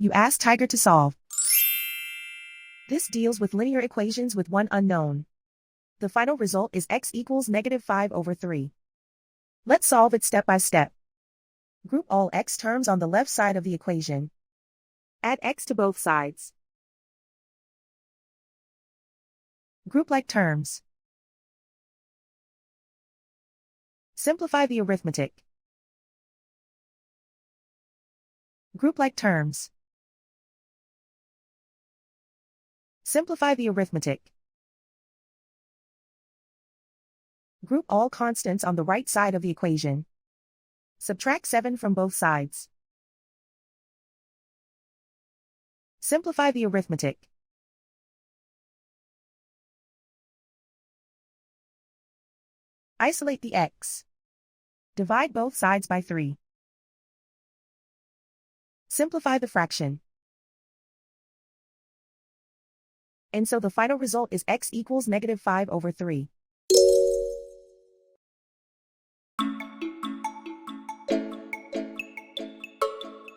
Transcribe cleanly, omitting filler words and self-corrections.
You ask Tiger to solve. This deals with linear equations with one unknown. The final result is x equals -5/3. Let's solve it step by step. Group all x terms on the left side of the equation. Add x to both sides. Group like terms. Simplify the arithmetic. Group like terms. Simplify the arithmetic. Group all constants on the right side of the equation. Subtract 7 from both sides. Simplify the arithmetic. Isolate the x. Divide both sides by 3. Simplify the fraction. And so the final result is x equals -5/3.